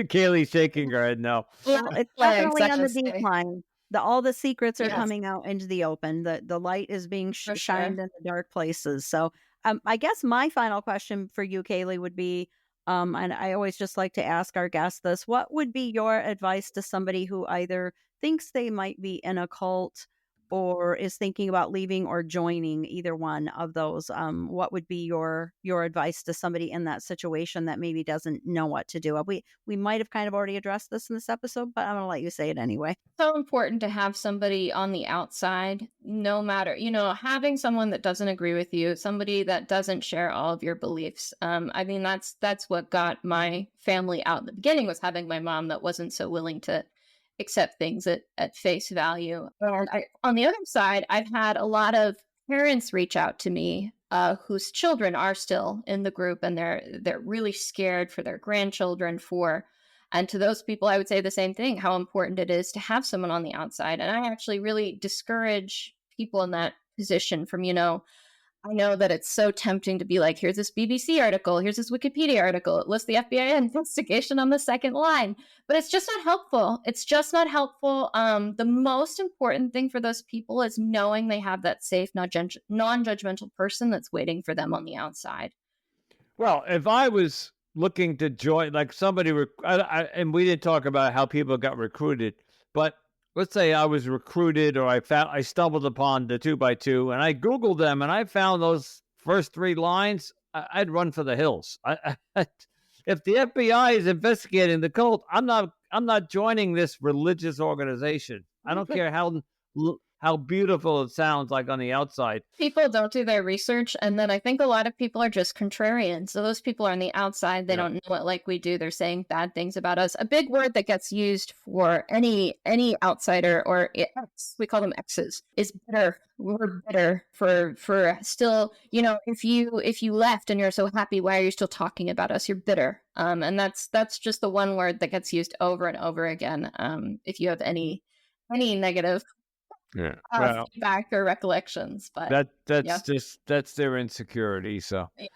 Kalie's shaking her head no. Well, it's definitely on the decline. All the secrets are coming out into the open. The light is being shined in the dark places. So I guess my final question for you, Kalie, would be, and I always just like to ask our guests this, what would be your advice to somebody who either thinks they might be in a cult or is thinking about leaving or joining either one of those? What would be your advice to somebody in that situation that maybe doesn't know what to do? We might have kind of already addressed this in this episode, but I'm going to let you say it anyway. So important to have somebody on the outside, no matter, having someone that doesn't agree with you, somebody that doesn't share all of your beliefs. I mean, that's what got my family out in the beginning, was having my mom that wasn't so willing to accept things at face value. And on the other side, I've had a lot of parents reach out to me whose children are still in the group, and they're really scared for their grandchildren. And to those people, I would say the same thing, how important it is to have someone on the outside. And I actually really discourage people in that position from, I know that it's so tempting to be like, here's this BBC article, here's this Wikipedia article, it lists the FBI investigation on the second line, but it's just not helpful. It's just not helpful. The most important thing for those people is knowing they have that safe, non-judgmental person that's waiting for them on the outside. Well, if I was looking to join, like somebody, and we didn't talk about how people got recruited, but let's say I was recruited, or I stumbled upon the 2x2 and I Googled them and I found those first 3 lines, I'd run for the hills. If the FBI is investigating the cult, I'm not joining this religious organization. I don't care how beautiful it sounds like on the outside. People don't do their research, and then I think a lot of people are just contrarian. So those people are on the outside. They don't know it like we do. They're saying bad things about us. A big word that gets used for any outsider, or X, we call them X's, is bitter. We're bitter for still, if you left and you're so happy, why are you still talking about us? You're bitter. And that's just the one word that gets used over and over again. If you have any negative feedback or recollections, but that's their insecurity. So, yeah.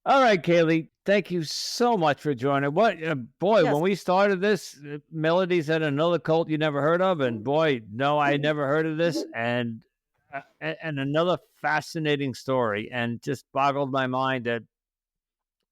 All right, Kalie, thank you so much for joining. When we started this, Melody said another cult you never heard of, and boy, no, I never heard of this, and another fascinating story, and just boggled my mind that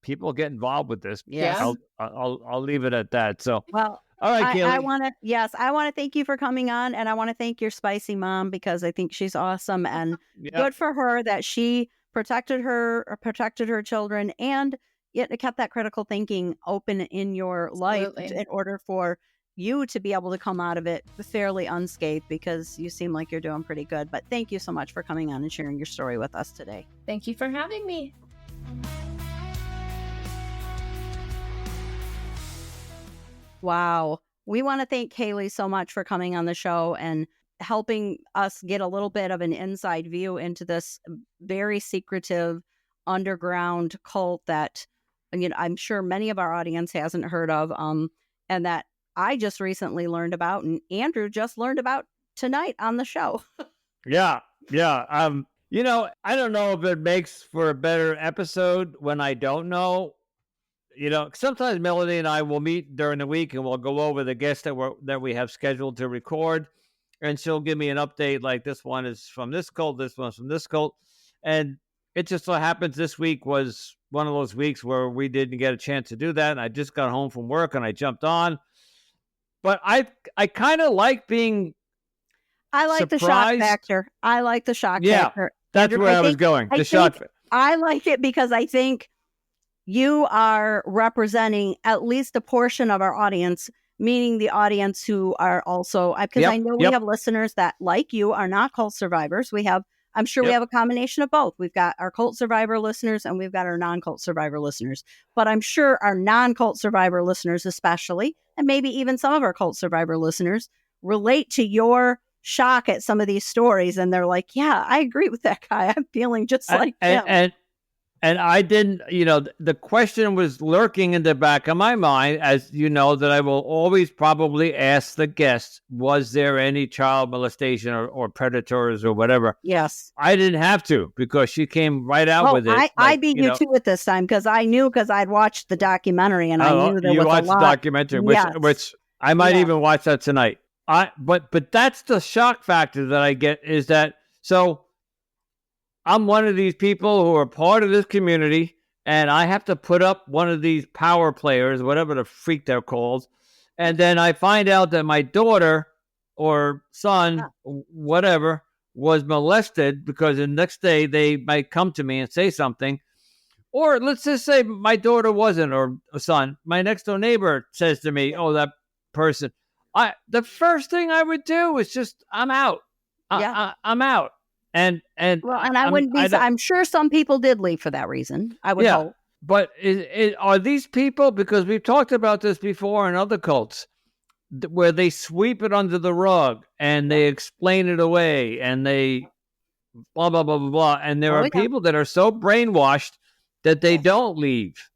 people get involved with this. Yes. I'll leave it at that. So, well, all right, Kalie. I want to thank you for coming on, and I want to thank your spicy mom, because I think she's awesome, and good for her that she protected her children, and yet kept that critical thinking open in your life in order for you to be able to come out of it fairly unscathed, because you seem like you're doing pretty good. But thank you so much for coming on and sharing your story with us today. Thank you for having me. Wow. We want to thank Kalie so much for coming on the show and helping us get a little bit of an inside view into this very secretive underground cult that, I'm sure many of our audience hasn't heard of, and that I just recently learned about, and Andrew just learned about tonight on the show. Yeah. I don't know if it makes for a better episode when I don't know. Sometimes Melody and I will meet during the week and we'll go over the guests that we have scheduled to record, and she'll give me an update like, this one is from this cult, this one's from this cult, and it just so happens this week was one of those weeks where we didn't get a chance to do that, and I just got home from work and I jumped on. But I kind of like being surprised. The shock factor. I like the shock factor. That's Andrew, where I was going. The shock factor. I like it because I think you are representing at least a portion of our audience, meaning the audience who are also, because I know we have listeners that, like you, are not cult survivors. I'm sure we have a combination of both. We've got our cult survivor listeners and we've got our non-cult survivor listeners. But I'm sure our non-cult survivor listeners especially, and maybe even some of our cult survivor listeners, relate to your shock at some of these stories. And they're like, yeah, I agree with that guy. I'm feeling just like him. And I didn't, the question was lurking in the back of my mind, as you know, that I will always probably ask the guests, was there any child molestation or predators or whatever? Yes. I didn't have to, because she came right out with it. I beat you to it this time, because I'd watched the documentary, and I knew there was a lot. You watched the documentary, which I might even watch that tonight. But that's the shock factor that I get, is that, so I'm one of these people who are part of this community, and I have to put up one of these power players, whatever the freak they're called. And then I find out that my daughter or son, whatever, was molested, because the next day they might come to me and say something. Or let's just say my daughter wasn't, or a son. My next door neighbor says to me, oh, that person. The first thing I would do is just, I'm out. I'm out. And I wouldn't be. I'm sure some people did leave for that reason. I would hope. But are these people, because we've talked about this before in other cults, where they sweep it under the rug and they explain it away and they blah blah blah blah blah, and there are people that are so brainwashed that they don't leave.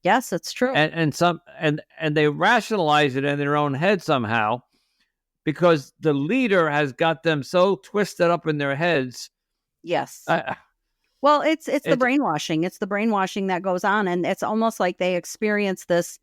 Yes, it's true. And they rationalize it in their own head somehow, because the leader has got them so twisted up in their heads. Yes. Well, it's the brainwashing. It's the brainwashing that goes on, and it's almost like they experience this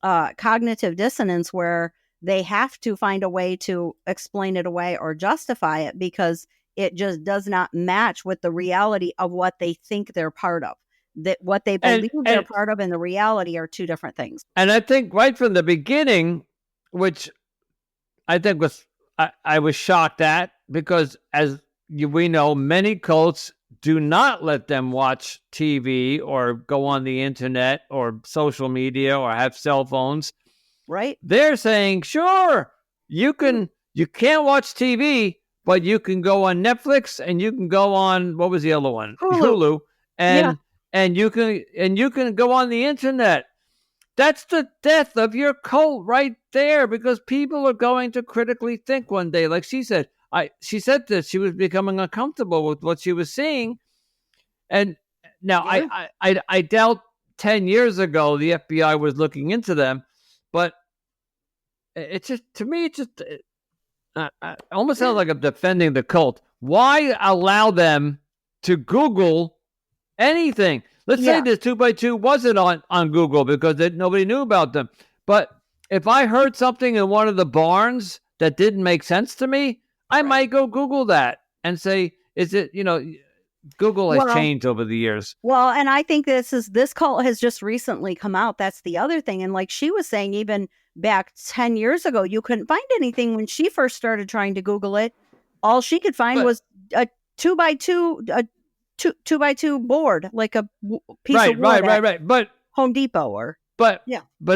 cognitive dissonance where they have to find a way to explain it away or justify it because it just does not match with the reality of what they think they're part of. That what they believe they're part of and the reality are two different things. And I think right from the beginning, which I think I was shocked at, because as we know, many cults do not let them watch TV or go on the internet or social media or have cell phones. Right. They're saying, sure, you can't watch TV, but you can go on Netflix and you can go on, what was the other one? Hulu. And you can go on the internet. That's the death of your cult right there, because people are going to critically think one day. Like she said, she said that she was becoming uncomfortable with what she was seeing. And now I doubt 10 years ago the FBI was looking into them, but it's just, to me, it just almost sounds like I'm defending the cult. Why allow them to Google anything? Let's say this 2x2 wasn't on Google because nobody knew about them. But if I heard something in one of the barns that didn't make sense to me, I might go Google that and say, is it, Google has changed over the years. Well, and I think this cult has just recently come out. That's the other thing. And like she was saying, even back 10 years ago, you couldn't find anything when she first started trying to Google it. All she could find was a 2x2 board, like a piece of wood right. But Home Depot but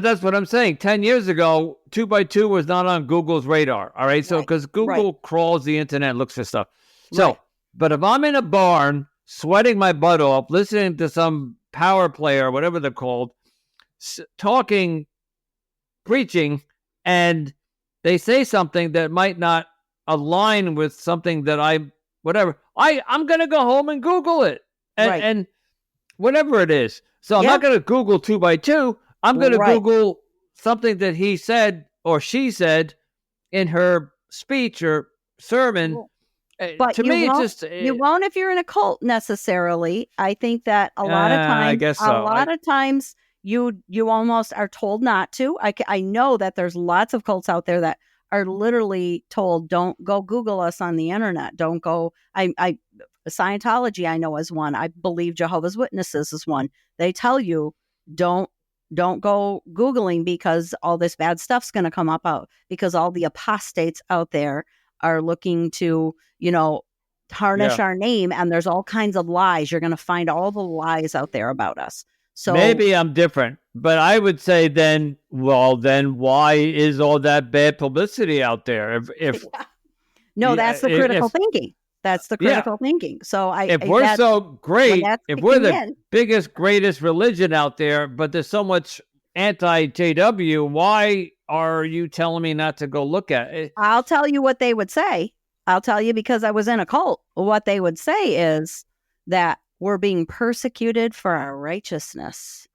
that's what I'm saying. 10 years ago, 2x2 was not on Google's radar. All right. So because Google crawls the internet and looks for stuff. So, but if I'm in a barn sweating my butt off, listening to some power player, whatever they're called, talking, preaching, and they say something that might not align with something that I'm going to go home and Google it and whatever it is. So I'm not going to Google 2x2. I'm going to Google something that he said or she said in her speech or sermon. But to me, it's just you won't if you're in a cult necessarily. I think that a lot of times, I guess so. A lot of times you almost are told not to. I know that there's lots of cults out there that are literally told, don't go Google us on the internet. Don't go. Scientology, I know, is one. I believe Jehovah's Witnesses is one. They tell you don't go Googling because all this bad stuff's going to come up out because all the apostates out there are looking to, tarnish our name. And there's all kinds of lies. You're going to find all the lies out there about us. So maybe I'm different, but I would say then why is all that bad publicity out there? That's the critical thinking. That's the critical thinking. So if we're so great, if we're the biggest, greatest religion out there, but there's so much anti-JW, why are you telling me not to go look at it? I'll tell you what they would say. I'll tell you because I was in a cult. What they would say is that we're being persecuted for our righteousness.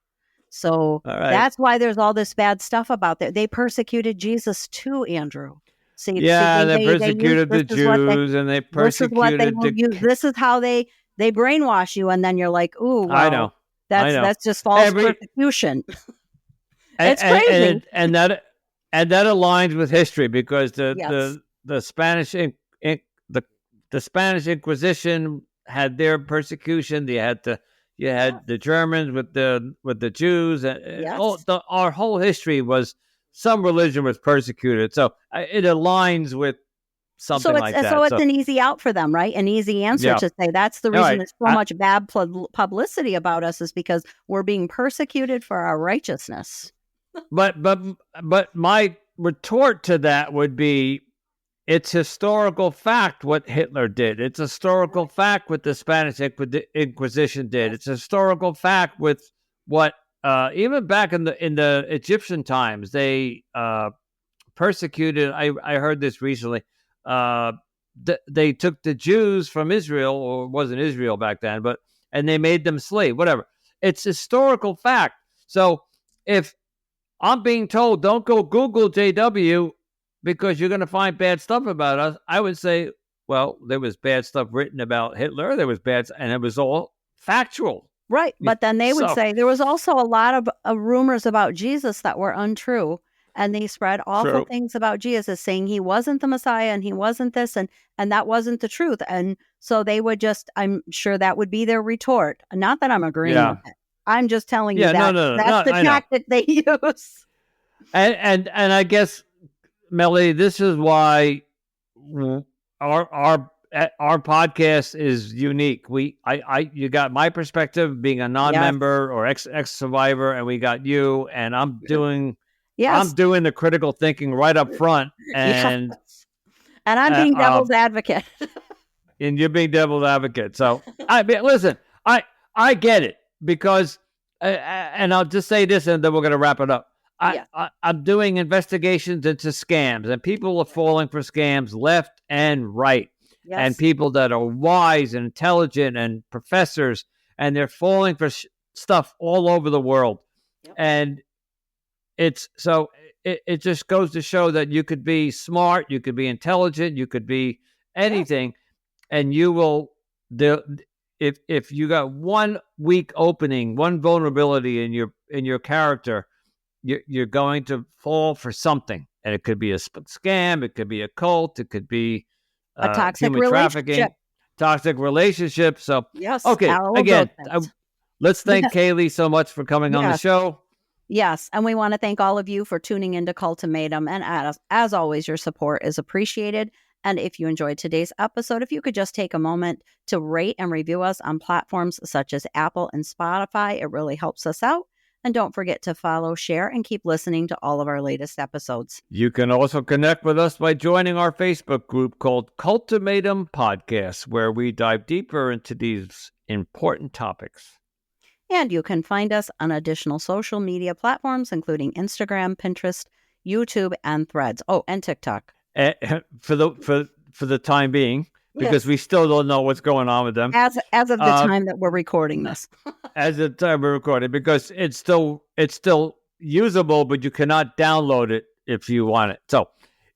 So that's why there's all this bad stuff about that. They persecuted Jesus too, Andrew. They persecuted the Jews and they persecuted This is how they brainwash you, and then you're like, "Ooh, well, I know. That's just false persecution." It's crazy, and that aligns with history because the Spanish the Spanish Inquisition had their persecution. You had the Germans with the Jews. Our whole history was. Some religion was persecuted, so it aligns with something like that. So it's an easy out for them, right? An easy answer to say that's the reason there's so much bad publicity about us is because we're being persecuted for our righteousness. But my retort to that would be, it's historical fact what Hitler did. It's historical fact what the Spanish Inquisition did. It's historical fact with what. Even back in the Egyptian times, they persecuted. I heard this recently. They took the Jews from Israel, or it wasn't Israel back then, and they made them slave. Whatever. It's historical fact. So if I'm being told don't go Google JW because you're going to find bad stuff about us, I would say, well, there was bad stuff written about Hitler. There was bad, and it was all factual. Right. But then they would So- say there was also a lot of rumors about Jesus that were untrue. And they spread awful True. things about Jesus, saying he wasn't the Messiah and he wasn't this and that wasn't the truth. And so they would just, I'm sure that would be their retort. Not that I'm agreeing Yeah. with it. I'm just telling you Yeah, that no, that's the I know. tactic they use. And I guess, Melody, this is why our podcast is unique. You got my perspective being a non-member or ex survivor, and we got you, and I'm doing the critical thinking right up front, and and I'm being devil's advocate. And you're being devil's advocate. So listen, I get it, because and I'll just say this, and then we're going to wrap it up. I'm doing investigations into scams, and people are falling for scams left and right. Yes. And people that are wise and intelligent and professors, and they're falling for stuff all over the world. Yep. And it just goes to show that you could be smart, you could be intelligent, you could be anything, and you will. If you got one weak opening, one vulnerability in your character, you're going to fall for something, and it could be a scam, it could be a cult, it could be a toxic human trafficking, toxic relationship. So yes, okay, again, let's thank Kalie so much for coming on the show. Yes, and we want to thank all of you for tuning into Cultimatum, and as always, your support is appreciated. And if you enjoyed today's episode, if you could just take a moment to rate and review us on platforms such as Apple and Spotify, it really helps us out. And don't forget to follow, share, and keep listening to all of our latest episodes. You can also connect with us by joining our Facebook group called Cultimatum Podcast, where we dive deeper into these important topics. And you can find us on additional social media platforms, including Instagram, Pinterest, YouTube, and Threads. Oh, and TikTok. For the time being, because we still don't know what's going on with them. As of the time that we're recording this. As the time we're recording, because it's still usable, but you cannot download it if you want it. So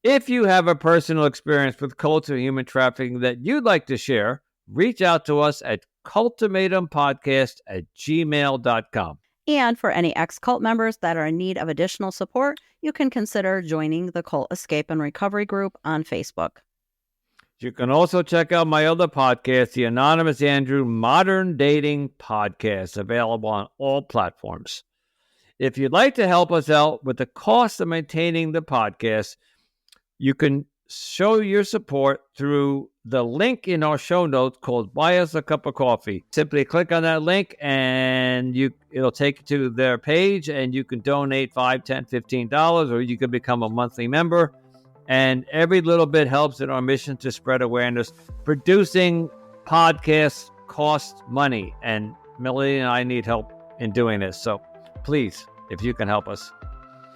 if you have a personal experience with cults or human trafficking that you'd like to share, reach out to us at cultimatumpodcast@gmail.com. And for any ex-cult members that are in need of additional support, you can consider joining the Cult Escape and Recovery group on Facebook. You can also check out my other podcast, the Anonymous Andrew Modern Dating Podcast, available on all platforms. If you'd like to help us out with the cost of maintaining the podcast, you can show your support through the link in our show notes called Buy Us a Cup of Coffee. Simply click on that link and it'll take you to their page, and you can donate $5, $10, $15, or you can become a monthly member. And every little bit helps in our mission to spread awareness. Producing podcasts costs money, and Melody and I need help in doing this. So please, if you can help us.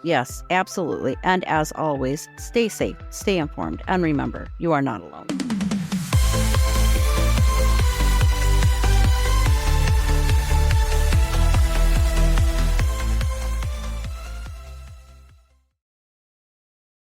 Yes, absolutely. And as always, stay safe, stay informed, and remember, you are not alone.